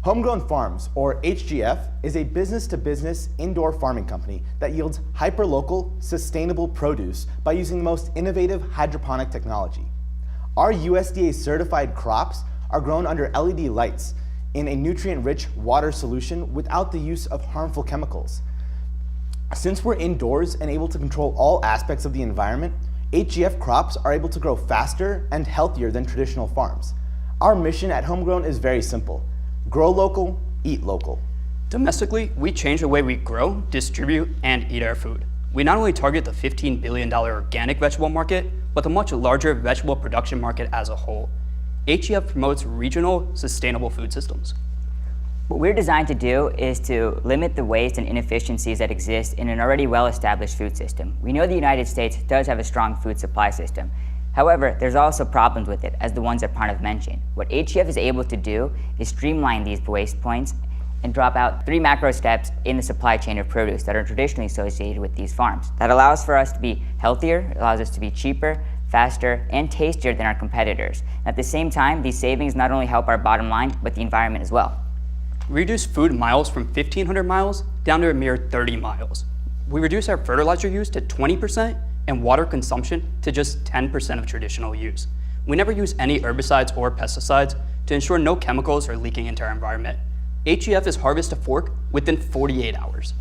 Homegrown Farms, or HGF, is a business-to-business indoor farming company that yields hyperlocal, sustainable produce by using the most innovative hydroponic technology. Our USDA-certified crops are grown under LED lights in a nutrient-rich water solution without the use of harmful chemicals. Since we're indoors and able to control all aspects of the environment, HGF crops are able to grow faster and healthier than traditional farms. Our mission at Homegrown is very simple: grow local, eat local. Domestically, we change the way we grow, distribute, and eat our food. We not only target the $15 billion organic vegetable market, but the much larger vegetable production market as a whole. HGF promotes regional, sustainable food systems. What we're designed to do is to limit the waste and inefficiencies that exist in an already well-established food system. We know the United States does have a strong food supply system. However, there's also problems with it, as the ones that Pranav mentioned. What HGF is able to do is streamline these waste points and drop out 3 macro steps in the supply chain of produce that are traditionally associated with these farms. That allows for us to be healthier, allows us to be cheaper, faster, and tastier than our competitors. At the same time, these savings not only help our bottom line, but the environment as well. We reduce food miles from 1,500 miles down to a mere 30 miles. We reduce our fertilizer use to 20% and water consumption to just 10% of traditional use. We never use any herbicides or pesticides to ensure no chemicals are leaking into our environment. HGF is harvest to fork within 48 hours.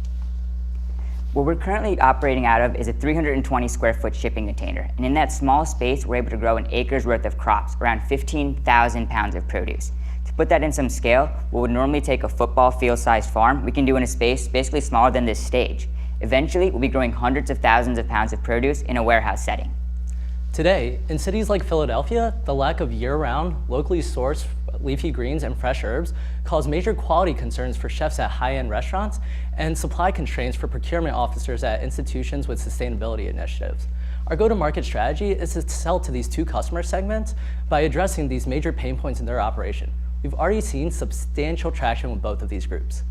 What we're currently operating out of is a 320 square foot shipping container. And in that small space, we're able to grow an acre's worth of crops, around 15,000 pounds of produce. To put that in some scale, what would normally take a football field-sized farm, we can do in a space basically smaller than this stage. Eventually, we'll be growing hundreds of thousands of pounds of produce in a warehouse setting. Today, in cities like Philadelphia, the lack of year-round, locally sourced leafy greens and fresh herbs cause major quality concerns for chefs at high-end restaurants and supply constraints for procurement officers at institutions with sustainability initiatives. Our go-to-market strategy is to sell to these 2 customer segments by addressing these major pain points in their operation. We've already seen substantial traction with both of these groups.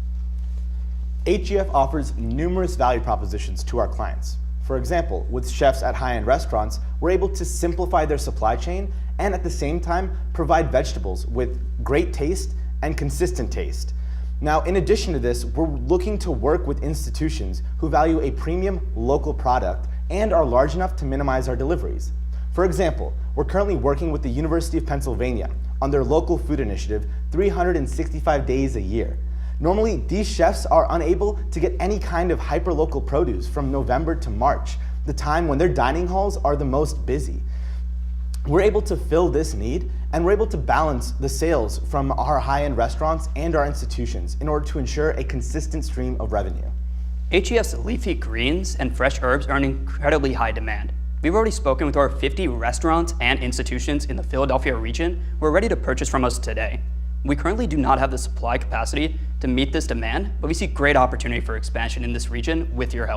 HGF offers numerous value propositions to our clients. For example, with chefs at high-end restaurants, we're able to simplify their supply chain and at the same time provide vegetables with great taste and consistent taste. Now, in addition to this, we're looking to work with institutions who value a premium local product and are large enough to minimize our deliveries. For example, we're currently working with the University of Pennsylvania on their local food initiative 365 days a year. Normally, these chefs are unable to get any kind of hyperlocal produce from November to March, the time when their dining halls are the most busy. We're able to fill this need, and we're able to balance the sales from our high-end restaurants and our institutions in order to ensure a consistent stream of revenue. HGF's leafy greens and fresh herbs are in incredibly high demand. We've already spoken with over 50 restaurants and institutions in the Philadelphia region who are ready to purchase from us today. We currently do not have the supply capacity to meet this demand, but we see great opportunity for expansion in this region with your help.